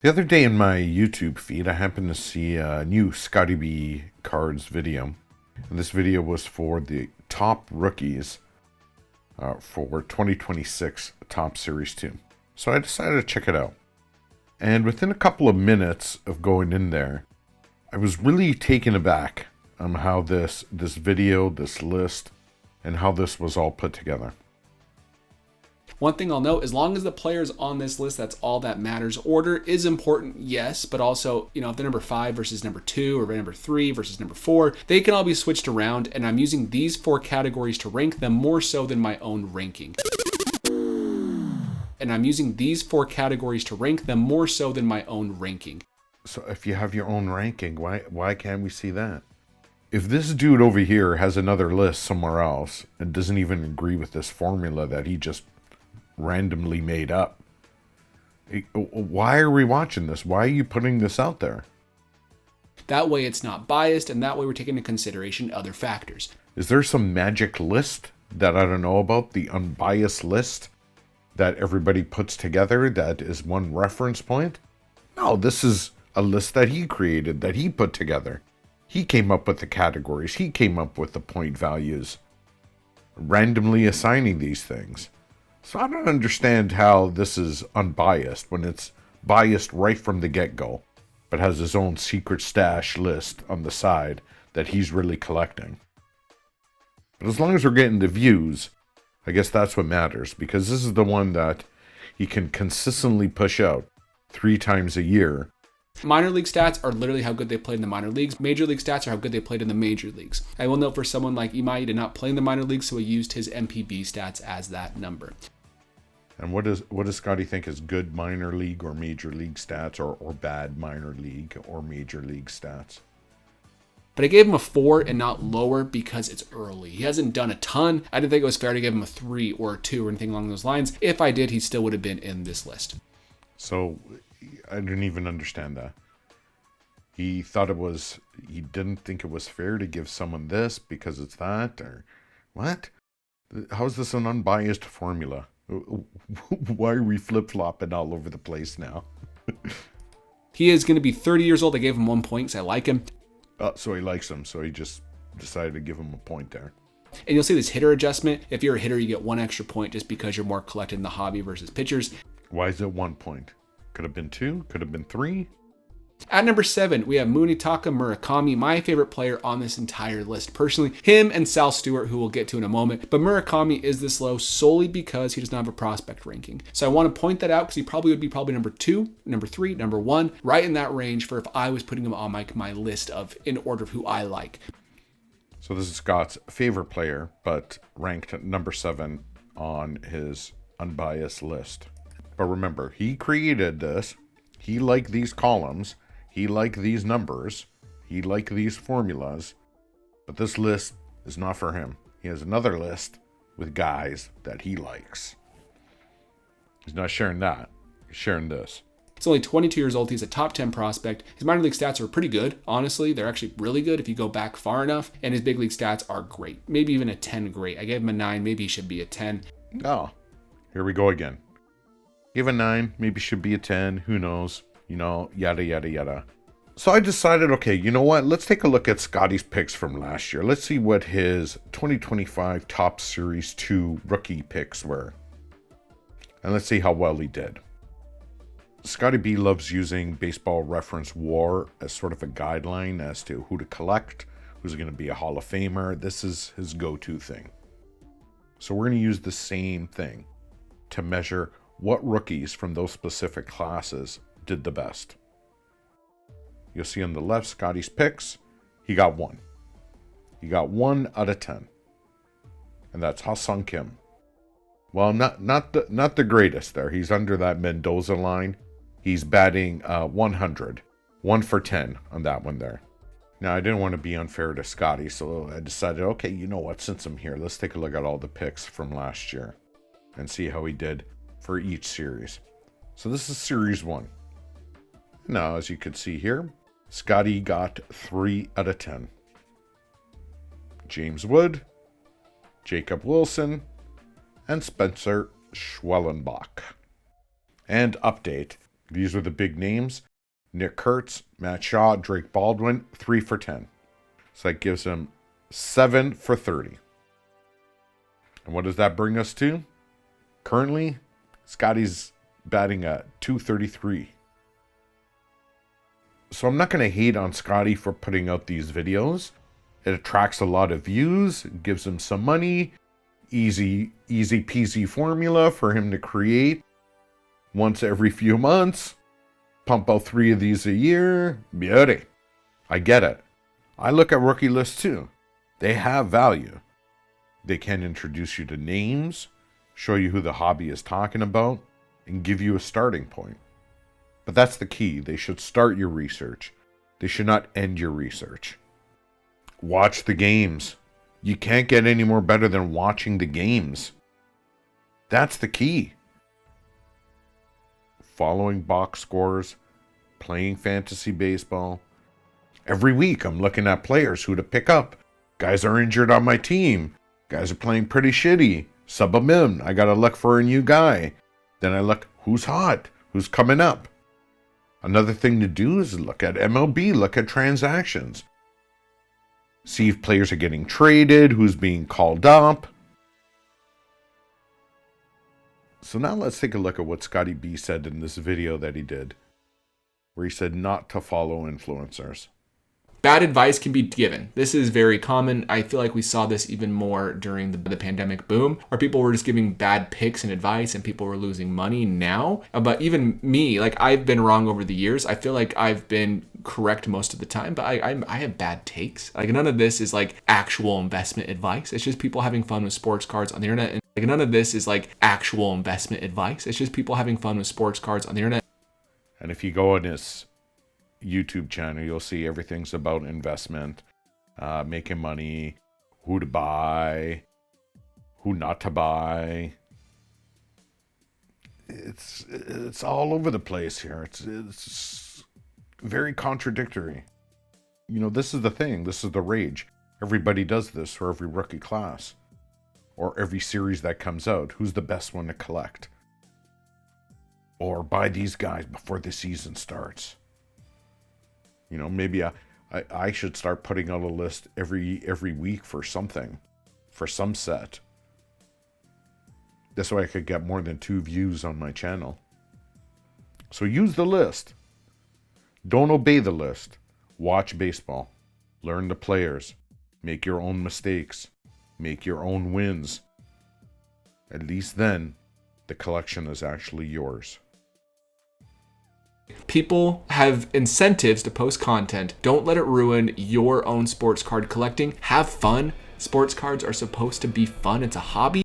The other day in my YouTube feed, I happened to see a new Scottie B Cards video. And this video was for the top rookies for 2026 Top Series 2. So I decided to check it out. And within a couple of minutes of going in there, I was really taken aback on how this video, this list, and how this was all put together. One thing I'll note, as long as the player's on this list, that's all that matters. Order is important, yes, but also, if they're number 5 versus number 2 or number 3 versus number 4, they can all be switched around, and I'm using these 4 categories to rank them more so than my own ranking. So if you have your own ranking, why can't we see that? If this dude over here has another list somewhere else and doesn't even agree with this formula that he just randomly made up, why are we watching this? Why are you putting this out there? That way it's not biased, and that way we're taking into consideration other factors. Is there some magic list that I don't know about? The unbiased list that everybody puts together that is one reference point? No, this is a list that he created, that he put together. He came up with the categories. He came up with the point values, randomly assigning these things. So I don't understand how this is unbiased when it's biased right from the get-go, but has his own secret stash list on the side that he's really collecting. But as long as we're getting the views, I guess that's what matters, because this is the one that he can consistently push out 3 times a year. Minor league stats are literally how good they played in the minor leagues. Major league stats are how good they played in the major leagues. I will note for someone like Imai, he did not play in the minor leagues, so he used his MPB stats as that number. And what does Scotty think is good minor league or major league stats, or bad minor league or major league stats? But I gave him a 4 and not lower because it's early. He hasn't done a ton. I didn't think it was fair to give him a 3 or a 2 or anything along those lines. If I did, he still would have been in this list. So I didn't even understand that. He didn't think it was fair to give someone this because it's that, or what? How is this an unbiased formula? Why are we flip-flopping all over the place now? He is going to be 30 years old. I gave him 1 point because I like him. So he likes him, so he just decided to give him a point there. And you'll see this hitter adjustment. If you're a hitter, you get 1 extra point just because you're more collected in the hobby versus pitchers. Why is it 1 point? Could have been 2, could have been 3. At number 7, we have Munetaka Murakami, my favorite player on this entire list. Personally, him and Sal Stewart, who we'll get to in a moment. But Murakami is this low solely because he does not have a prospect ranking. So I want to point that out because he probably would be number 2, number 3, number 1, right in that range for if I was putting him on my list of in order of who I like. So this is Scott's favorite player, but ranked at number 7 on his unbiased list. But remember, he created this. He liked these columns. He liked these numbers. He liked these formulas. But this list is not for him. He has another list with guys that he likes. He's not sharing that. He's sharing this. He's only 22 years old. He's a top 10 prospect. His minor league stats are pretty good. Honestly, they're actually really good if you go back far enough. And his big league stats are great. Maybe even a 10 great. I gave him a 9. Maybe he should be a 10. Oh, here we go again. Give a 9. Maybe should be a 10. Who knows? Yada, yada, yada. So I decided, okay, you know what? Let's take a look at Scotty's picks from last year. Let's see what his 2025 Top Series 2 rookie picks were. And let's see how well he did. Scottie B loves using Baseball Reference WAR as sort of a guideline as to who to collect, who's going to be a Hall of Famer. This is his go-to thing. So we're going to use the same thing to measure what rookies from those specific classes did the best. You'll see on the left Scotty's picks. He got 1. He got 1 out of 10. And that's Ha-Seong Kim. Well, not the greatest there. He's under that Mendoza line. He's batting 100. 1 for 10 on that one there. Now, I didn't want to be unfair to Scotty, so I decided, okay, you know what? Since I'm here, let's take a look at all the picks from last year and see how he did for each series. So this is Series 1. Now, as you can see here, Scotty got 3 out of 10. James Wood, Jacob Wilson, and Spencer Schwellenbach. And update, These are the big names. Nick Kurtz, Matt Shaw, Drake Baldwin, 3 for 10. So that gives him 7 for 30. And what does that bring us to? Currently, Scottie's batting at 233. So I'm not going to hate on Scottie for putting out these videos. It attracts a lot of views, gives him some money, easy peasy formula for him to create once every few months. Pump out 3 of these a year. Beauty. I get it. I look at rookie lists too. They have value. They can introduce you to names, show you who the hobby is talking about, and give you a starting point. But that's the key. They should start your research. They should not end your research. Watch the games. You can't get any more better than watching the games. That's the key. Following box scores, playing fantasy baseball. Every week I'm looking at players who to pick up. Guys are injured on my team. Guys are playing pretty shitty. Sub them in. I gotta look for a new guy. Then I look, who's hot? Who's coming up? Another thing to do is look at MLB, look at transactions. See if players are getting traded, who's being called up. So now let's take a look at what Scottie B said in this video that he did, where he said not to follow influencers. Bad advice can be given. This is very common. I feel like we saw this even more during the pandemic boom, where people were just giving bad picks and advice and people were losing money now. But even me, like I've been wrong over the years. I feel like I've been correct most of the time, but I have bad takes. Like none of this is like actual investment advice. It's just people having fun with sports cards on the internet. And like none of this is like actual investment advice. It's just people having fun with sports cards on the internet. And if you go on his YouTube channel, you'll see everything's about investment, making money, who to buy, who not to buy. It's all over the place here. It's very contradictory. You know, this is the thing. This is the rage. Everybody does this for every rookie class or every series that comes out. Who's the best one to collect? Or buy these guys before the season starts. You know, maybe I should start putting out a list every week for something, for some set. This way I could get more than 2 views on my channel. So use the list. Don't obey the list. Watch baseball. Learn the players. Make your own mistakes. Make your own wins. At least then, the collection is actually yours. People have incentives to post content. Don't let it ruin your own sports card collecting. Have fun. Sports cards are supposed to be fun. It's a hobby.